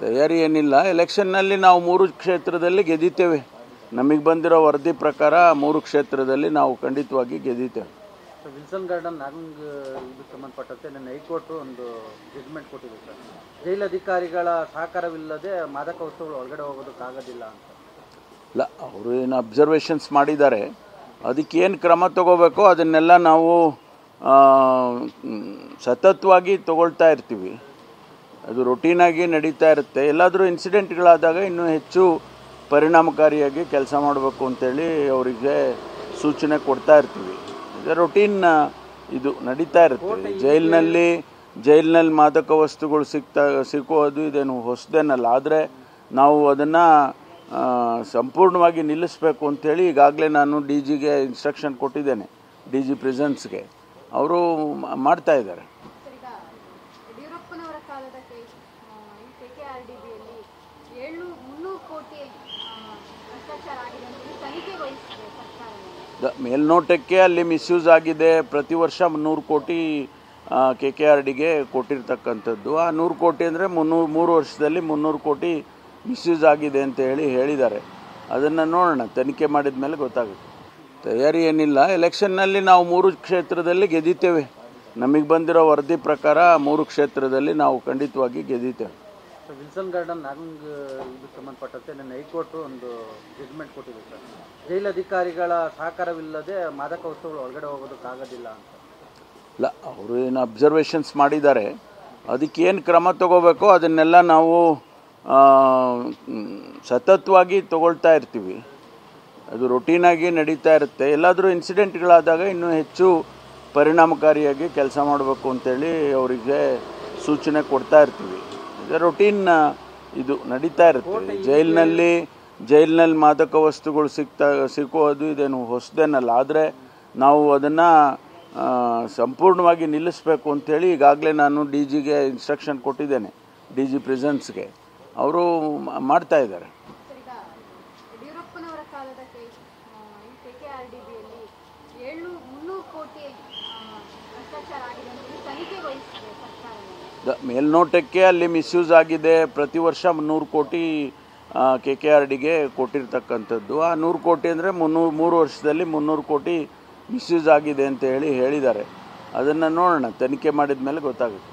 ತಯಾರಿ ಏನಿಲ್ಲ. ಎಲೆಕ್ಷನ್ನಲ್ಲಿ ನಾವು 3 ಕ್ಷೇತ್ರದಲ್ಲಿ ಗೆದ್ದಿದ್ದೇವೆ. ನಮಗೆ ಬಂದಿರೋ ವರದಿ ಪ್ರಕಾರ 3 ಕ್ಷೇತ್ರದಲ್ಲಿ ನಾವು ಖಂಡಿತವಾಗಿ ಗೆದ್ದಿದ್ದೇವೆ. ವಿಲ್ಸನ್ ಗಾರ್ಡನ್ ನಾಗಂಗ್ ಇದಕ್ಕೆ ಸಂಬಂಧಪಟ್ಟಂತೆ ನನ್ನ ಹೈಕೋರ್ಟ್ ಒಂದು ಜಡ್ಜ್ಮೆಂಟ್ ಕೊಟ್ಟಿದೆ ಸರ್. ಜೈಲು ಅಧಿಕಾರಿಗಳ ಸಹಕಾರವಿಲ್ಲದೆ ಮಾದಕ ವಸ್ತುಗಳು ಒಳಗಡೆ ಹೋಗೋದಕ್ಕಾಗೋದಿಲ್ಲ ಅಂತ. ಇಲ್ಲ, ಅವರು ಏನು ಅಬ್ಸರ್ವೇಷನ್ಸ್ ಮಾಡಿದ್ದಾರೆ, ಅದಕ್ಕೇನು ಕ್ರಮ ತಗೋಬೇಕೋ ಅದನ್ನೆಲ್ಲ ನಾವು ಸತತವಾಗಿ ತಗೊಳ್ತಾ ಇರ್ತೀವಿ. ಅದು ರೊಟೀನಾಗಿ ನಡೀತಾ ಇರುತ್ತೆ. ಎಲ್ಲಾದರೂ ಇನ್ಸಿಡೆಂಟ್ಗಳಾದಾಗ ಇನ್ನೂ ಹೆಚ್ಚು ಪರಿಣಾಮಕಾರಿಯಾಗಿ ಕೆಲಸ ಮಾಡಬೇಕು ಅಂತೇಳಿ ಅವರಿಗೆ ಸೂಚನೆ ಕೊಡ್ತಾ ಇರ್ತೀವಿ. ಇದು ರೊಟೀನ್ ಇದು ನಡೀತಾ ಇರುತ್ತೆ. ಜೈಲಿನಲ್ಲಿ ಮಾದಕ ವಸ್ತುಗಳು ಸಿಕ್ಕೋದು ಇದೇನು ಹೊಸದೇನಲ್ಲ. ಆದರೆ ನಾವು ಅದನ್ನು ಸಂಪೂರ್ಣವಾಗಿ ನಿಲ್ಲಿಸಬೇಕು ಅಂಥೇಳಿ ಈಗಾಗಲೇ ನಾನು DGಗೆ ಇನ್ಸ್ಟ್ರಕ್ಷನ್ ಕೊಟ್ಟಿದ್ದೇನೆ, DG ಪ್ರಿಸನ್ಸ್ಗೆ. ಅವರು ಮಾಡ್ತಾ ಇದ್ದಾರೆ. ಮೇಲ್ನೋಟಕ್ಕೆ ಅಲ್ಲಿ ಮಿಸ್ಯೂಸ್ ಆಗಿದೆ. ಪ್ರತಿ ವರ್ಷ 300 ಕೋಟಿ KKRDಗೆ ಕೊಟ್ಟಿರ್ತಕ್ಕಂಥದ್ದು. ಆ 100 ಕೋಟಿ ಅಂದರೆ 3 ವರ್ಷದಲ್ಲಿ 300 ಕೋಟಿ ಮಿಸ್ಯೂಸ್ ಆಗಿದೆ ಅಂತ ಹೇಳಿದ್ದಾರೆ. ಅದನ್ನು ನೋಡೋಣ, ತನಿಖೆ ಮಾಡಿದ ಮೇಲೆ ಗೊತ್ತಾಗುತ್ತೆ. ತಯಾರಿ ಏನಿಲ್ಲ. ಎಲೆಕ್ಷನ್ನಲ್ಲಿ ನಾವು 3 ಕ್ಷೇತ್ರದಲ್ಲಿ ಗೆದ್ದಿದ್ದೇವೆ. ನಮಗೆ ಬಂದಿರೋ ವರದಿ ಪ್ರಕಾರ 3 ಕ್ಷೇತ್ರದಲ್ಲಿ ನಾವು ಖಂಡಿತವಾಗಿ ಗೆದ್ದಿದ್ದೇವೆ. ವಿಲ್ಸನ್ ಗಾರ್ಡನ್ ನಾಗಂಗ್ ಇದಕ್ಕೆ ಸಂಬಂಧಪಟ್ಟಂತೆ ನನ್ನ ಹೈಕೋರ್ಟ್ ಒಂದು ಜಡ್ಜ್ಮೆಂಟ್ ಕೊಟ್ಟಿದೆ ಸರ್. ಜೈಲು ಅಧಿಕಾರಿಗಳ ಸಹಕಾರವಿಲ್ಲದೆ ಮಾದಕ ವಸ್ತುಗಳು ಒಳಗಡೆ ಹೋಗೋದಕ್ಕಾಗೋದಿಲ್ಲ ಅಂತ. ಇಲ್ಲ, ಅವರು ಏನು ಅಬ್ಸರ್ವೇಷನ್ಸ್ ಮಾಡಿದ್ದಾರೆ, ಅದಕ್ಕೇನು ಕ್ರಮ ತಗೋಬೇಕೋ ಅದನ್ನೆಲ್ಲ ನಾವು ಸತತವಾಗಿ ತಗೊಳ್ತಾ ಇರ್ತೀವಿ. ಅದು ರೊಟೀನಾಗಿ ನಡೀತಾ ಇರುತ್ತೆ. ಎಲ್ಲಾದರೂ ಇನ್ಸಿಡೆಂಟ್ಗಳಾದಾಗ ಇನ್ನೂ ಹೆಚ್ಚು ಪರಿಣಾಮಕಾರಿಯಾಗಿ ಕೆಲಸ ಮಾಡಬೇಕು ಅಂತೇಳಿ ಅವರಿಗೆ ಸೂಚನೆ ಕೊಡ್ತಾ ಇರ್ತೀವಿ. ಇದು ರೊಟೀನ್ ಇದು ನಡೀತಾ ಇರುತ್ತೆ. ಜೈಲಿನಲ್ಲಿ ಮಾದಕ ವಸ್ತುಗಳು ಸಿಕ್ಕೋದು ಇದೇನು ಹೊಸದೇನಲ್ಲ. ಆದರೆ ನಾವು ಅದನ್ನು ಸಂಪೂರ್ಣವಾಗಿ ನಿಲ್ಲಿಸಬೇಕು ಅಂಥೇಳಿ ಈಗಾಗಲೇ ನಾನು DGಗೆ ಇನ್ಸ್ಟ್ರಕ್ಷನ್ ಕೊಟ್ಟಿದ್ದೇನೆ, DG ಪ್ರಿಸನ್ಸ್ಗೆ. ಅವರು ಮಾಡ್ತಾ ಇದ್ದಾರೆ. ಮೇಲ್ನೋಟಕ್ಕೆ ಅಲ್ಲಿ ಮಿಸ್ಯೂಸ್ ಆಗಿದೆ. ಪ್ರತಿ ವರ್ಷ 100 ಕೋಟಿ KKRDಗೆ ಕೊಟ್ಟಿರ್ತಕ್ಕಂಥದ್ದು. ಆ 100 ಕೋಟಿ ಅಂದರೆ 3 ವರ್ಷದಲ್ಲಿ 300 ಕೋಟಿ ಮಿಸ್ಯೂಸ್ ಆಗಿದೆ ಅಂತ ಹೇಳಿದ್ದಾರೆ. ಅದನ್ನು ನೋಡೋಣ, ತನಿಖೆ ಮಾಡಿದ ಮೇಲೆ ಗೊತ್ತಾಗುತ್ತೆ.